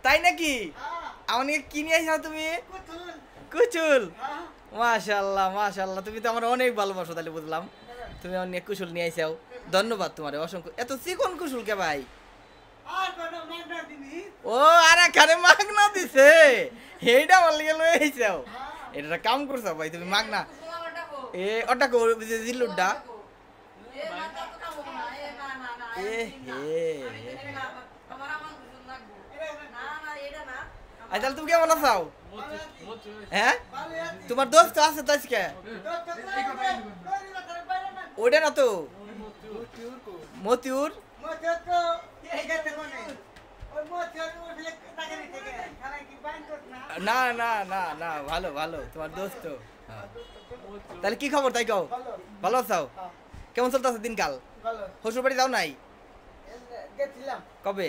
তাই নাকি? আমাকে কি নিয়ে আইছো তুমি? কুচুল। মাশাআল্লাহ মাশাআল্লাহ, তুমি তো আমার অনেক ভালোবাসো তাহলে বুঝলাম। তুমি অনেক কুশল নিয়ে আইছাও, ধন্যবাদ তোমারে অসংখ্য। এত চিকন কুশল কে ভাই? ও আরে খারে মাগনা দিছে, এইটা আমার লিগে লই আইছাও। এটা কাম করছো ভাই তুমি মাগনা। এ ওটা কো জিল্লুডা এ হে। আচ্ছা তুমি কেমন আছো? হ্যাঁ তোমার দোস্ত আছে তো আজকে? ওইটা না তো মতিউর। না না না না, ভালো ভালো তোমার দোস্ত। তাহলে কি খবর তাই কও? ভালো আছো? কেমন চলতেছে দিনকাল? শ্বশুর বাড়ি যাও নাই? কবে?